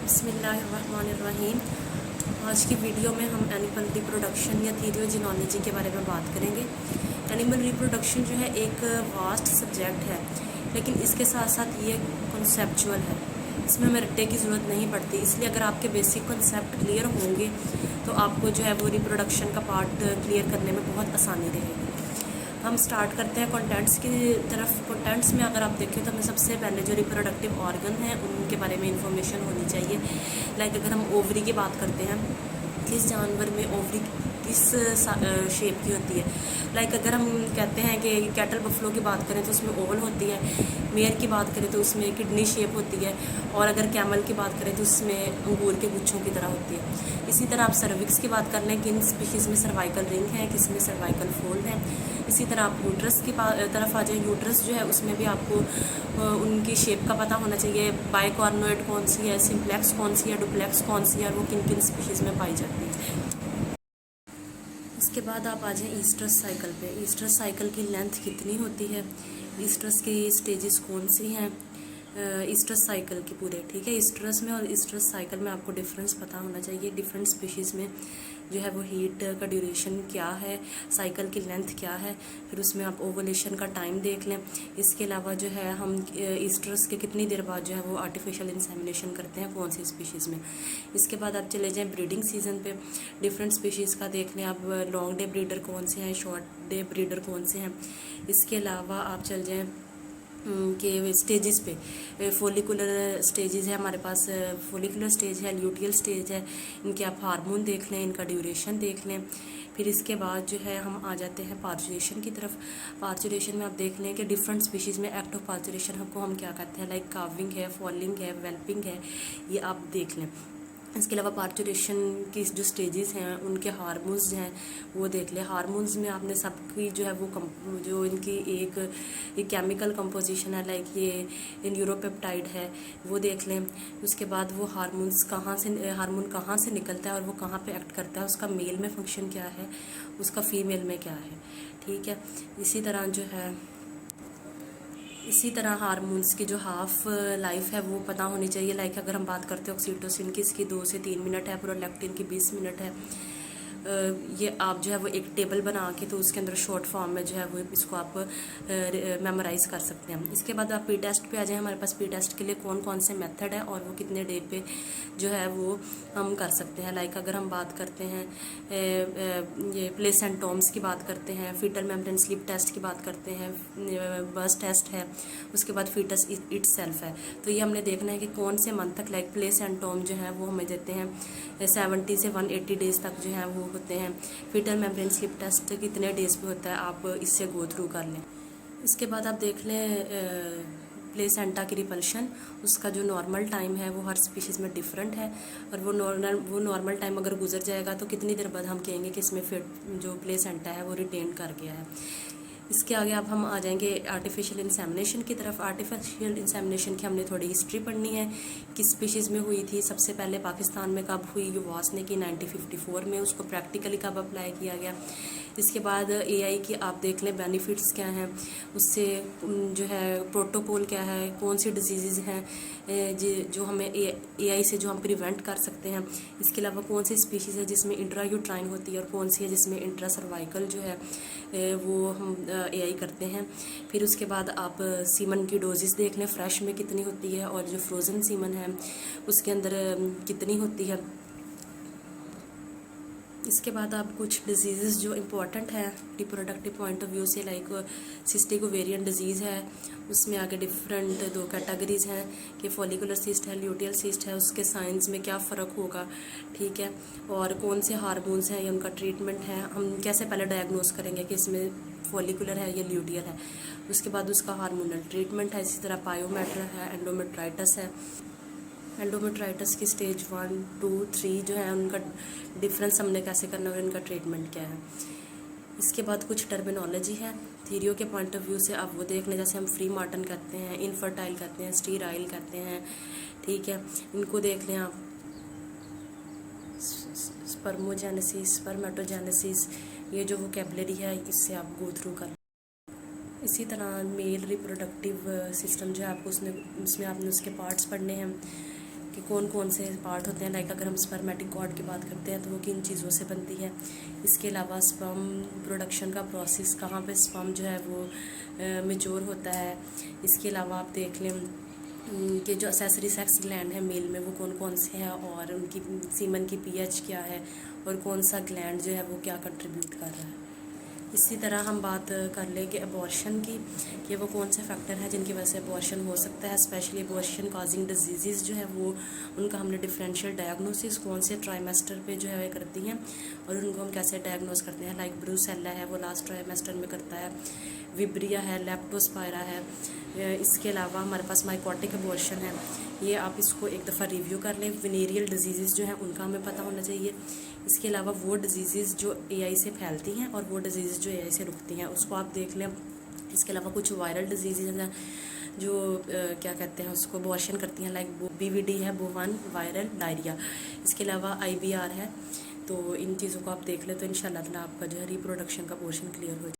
बिस्मिल्लाहिर्रहमानिर्रहीम। आज की वीडियो में हम एनिमल रिप्रोडक्शन या थीरियोजेनोलॉजी के बारे में बात करेंगे। एनिमल रिप्रोडक्शन जो है एक वास्ट सब्जेक्ट है, लेकिन इसके साथ साथ ये कॉन्सेप्चुअल है। इसमें हमें रट्टे की ज़रूरत नहीं पड़ती, इसलिए अगर आपके बेसिक कॉन्सेप्ट क्लियर होंगे तो आपको जो है वो रिप्रोडक्शन का पार्ट क्लियर करने में बहुत आसानी रहेगी। हम स्टार्ट करते हैं कंटेंट्स की तरफ। कंटेंट्स में अगर आप देखें तो हमें सबसे पहले जो रिप्रोडक्टिव ऑर्गन हैं उनके बारे में इंफॉर्मेशन होनी चाहिए। लाइक अगर हम ओवरी की बात करते हैं, किस जानवर में ओवरी किस शेप की होती है। लाइक अगर हम कहते हैं कि कैटल बफलो की बात करें तो उसमें ओवल होती है, मेयर की बात करें तो उसमें किडनी शेप होती है, और अगर कैमल की बात करें तो उसमें अंगूर के गुच्छों की तरह होती है। इसी तरह आप सर्विक्स की बात कर लें, किन स्पीशीज़ में सर्वाइकल रिंग है, किस में सर्वाइकल फोल्ड है। इसी तरह आप यूट्रस की तरफ आ जाए। यूट्रस जो है उसमें भी आपको उनकी शेप का पता होना चाहिए। बाइकॉर्नोइड कौन सी है, सिंप्लेक्स कौन सी है, डुप्लेक्स कौन सी है, और वो किन किन स्पीशीज़ में पाई जाती है। इसके बाद आप आ जाएँ ईस्ट्रस साइकिल पे। ईस्ट्रस साइकिल की लेंथ कितनी होती है, ईस्ट्रस की स्टेजेस कौन सी हैं, ईस्ट्रस साइकिल की पूरे, ठीक है। ईस्ट्रस में और ईस्ट्रस साइकिल में आपको डिफरेंस पता होना चाहिए। डिफरेंट स्पीशीज़ में जो है वो हीट का ड्यूरेशन क्या है, साइकिल की लेंथ क्या है, फिर उसमें आप ओवुलेशन का टाइम देख लें। इसके अलावा जो है हम ईस्ट्रस के कितनी देर बाद जो है वो आर्टिफिशियल इंसेमिनेशन करते हैं कौन सी स्पीशीज़ में। इसके बाद आप चले जाएँ ब्रीडिंग सीजन पे। डिफरेंट स्पीशीज़ का देख लें आप, लॉन्ग डे ब्रीडर कौन से हैं, शॉर्ट डे ब्रीडर कौन से हैं। इसके अलावा आप चल जाएँ के स्टेजेस पे। फोलिकुलर स्टेजेस है हमारे पास, फोलिकुलर स्टेज है, ल्यूटियल स्टेज है। इनके आप हार्मोन देख लें, इनका ड्यूरेशन देख लें। फिर इसके बाद जो है हम आ जाते हैं पार्चुरेशन की तरफ। पार्चुरेशन में आप देख लें कि डिफरेंट स्पीशीज़ में एक्ट ऑफ पार्चुरेशन को हम क्या कहते हैं। लाइक काविंग है, फॉलिंग है, वेल्पिंग है, ये आप देख लें। इसके अलावा पार्चुरेशन की जो स्टेजेस हैं उनके हार्मोन्स हैं वो देख लें। हार्मोन्स में आपने सबकी जो है वो जो इनकी एक केमिकल कंपोजिशन है, लाइक ये न्यूरोपेप्टाइड है, वो देख लें। उसके बाद वो हार्मोन कहाँ से निकलता है और वो कहाँ पे एक्ट करता है, उसका मेल में फंक्शन क्या है, उसका फीमेल में क्या है, ठीक है। इसी तरह हार्मोन्स की जो हाफ लाइफ है वो पता होनी चाहिए। लाइक अगर हम बात करते हैं ऑक्सीटोसिन की, इसकी 2 से 3 मिनट है, प्रोलैक्टिन की 20 मिनट है। ये आप जो है वो एक टेबल बना के तो उसके अंदर शॉर्ट फॉर्म में जो है वो इसको आप मेमोराइज कर सकते हैं। इसके बाद आप पी टेस्ट पे आ जाएं। हमारे पास पी टेस्ट के लिए कौन कौन से मेथड है और वो कितने डे पे जो है वो हम कर सकते हैं। लाइक अगर हम बात करते हैं ये प्लेसेंटोम्स की बात करते हैं, फीटल मेम्ब्रेन स्लिप टेस्ट की बात करते हैं, बर्स टेस्ट है, उसके बाद फीटस इट सेल्फ है। तो ये हमने देखना है कि कौन से मंथ तक, लाइक प्लेसेंटोम जो है वो हमें देते हैं 70 से 180 डेज तक जो है वो होते हैं। फीटल मेम्ब्रेन स्लिप टेस्ट कितने डेज पे होता है, आप इससे गो थ्रू कर लें। इसके बाद आप देख लें प्लेसेंटा की रिपल्शन, उसका जो नॉर्मल टाइम है वो हर स्पीशीज़ में डिफरेंट है, और वो नॉर्मल टाइम अगर गुजर जाएगा तो कितनी देर बाद हम कहेंगे कि इसमें फिर जो प्लेसेंटा है वो रिटेन कर गया है। इसके आगे अब हम आ जाएंगे आर्टिफिशियल इंसेमिनेशन की तरफ। आर्टिफिशियल इंसेमिनेशन की हमने थोड़ी हिस्ट्री पढ़नी है, किस स्पीशीज़ में हुई थी, सबसे पहले पाकिस्तान में कब हुई, युवास ने की 1954 में, उसको प्रैक्टिकली कब अप्लाई किया गया। इसके बाद एआई की आप देख लें बेनिफिट्स क्या हैं, उससे जो है प्रोटोकॉल क्या है, कौन सी डिजीज़ हैं जो हमें एआई से जो हम प्रिवेंट कर सकते हैं। इसके अलावा कौन सी स्पीशीज़ है जिसमें इंट्रा यूट्राइन होती है और कौन सी है जिसमें इंट्रा सर्वाइकल जो है वो हम एआई करते हैं। फिर उसके बाद आप सीमन की डोजेस देख लें, फ्रेश में कितनी होती है और जो फ्रोज़न सीमन है उसके अंदर कितनी होती है। इसके बाद आप कुछ डिजीज़ जो इम्पोर्टेंट है रिप्रोडक्टिव पॉइंट ऑफ व्यू से, लाइक सिस्टिक ओवेरियन डिजीज़ है, उसमें आगे डिफरेंट 2 कैटेगरीज हैं कि फॉलिकुलर सिस्ट है, ल्यूटियल सिस्ट है, उसके साइंस में क्या फ़र्क होगा, ठीक है, और कौन से हार्मोन्स हैं या उनका ट्रीटमेंट है, हम कैसे पहले डायग्नोस करेंगे कि इसमें फॉलिकुलर है या ल्यूटियल है। उसके बाद उसका हार्मोनल ट्रीटमेंट है। इसी तरह पायोमेट्र है, एंडोमेट्राइटिस है। एंडोमेट्राइटिस की स्टेज 1, 2, 3 जो है उनका डिफरेंस हमने कैसे करना है और इनका ट्रीटमेंट क्या है। इसके बाद कुछ टर्मिनोलॉजी है थीरियो के पॉइंट ऑफ व्यू से, आप वो देख लें। जैसे हम फ्री मार्टन कहते हैं, इनफर्टाइल कहते हैं, स्टीराइल कहते हैं, ठीक है, इनको देख लें आप। स्पर्मोजेनेसिस, स्पर्मेटोजेनेसिस, ये जो वोकैबुलरी है इससे आप गो थ्रू कर। इसी तरह मेल रिप्रोडक्टिव सिस्टम जो है आपको उसमें आपने उसके पार्ट्स पढ़ने हैं। कि कौन कौन से पार्ट होते हैं। लाइक अगर हम स्पर्मेटिक कॉर्ड की बात करते हैं तो वो किन चीज़ों से बनती है। इसके अलावा स्पर्म प्रोडक्शन का प्रोसेस, कहाँ पे स्पर्म जो है वो मेच्योर होता है। इसके अलावा आप देख लें कि जो असेसरी सेक्स ग्लैंड है मेल में वो कौन कौन से हैं और उनकी सीमन की पीएच क्या है और कौन सा ग्लैंड जो है वो क्या कंट्रीब्यूट कर रहा है। इसी तरह हम बात कर लेंगे अबॉर्शन की, कि वो कौन से फैक्टर हैं जिनकी वजह से अबॉर्शन हो सकता है। स्पेशली अबॉर्शन काजिंग डिजीज़ जो है वो उनका हमने डिफरेंशियल डायग्नोसिस कौन से ट्राइमेस्टर पे जो है करती हैं और उनको हम कैसे डायग्नोस करते हैं। लाइक ब्रूसेला है वो लास्ट ट्राइमेस्टर में करता है, विब्रिया है, लेप्टोस्पायरा है। इसके अलावा हमारे पास माइकोटिक अबॉर्शन है, ये आप इसको एक दफ़ा रिव्यू कर लें। वेनेरियल डिजीज़ जो हैं उनका हमें पता होना चाहिए। इसके अलावा वो डिजीज़ जो एआई से फैलती हैं और वो डिजीज़ जो एआई से रुकती हैं उसको आप देख लें। इसके अलावा कुछ वायरल डिजीज़ हैं जो क्या कहते हैं उसको अबॉर्शन करती हैं, लाइक बीवीडी है, बोवन वायरल डायरिया। इसके अलावा आईबीआर है। तो इन चीज़ों को आप देख लें तो इंशाल्लाह ताला आपका जो है रिप्रोडक्शन का पोर्शन क्लियर हो जाए।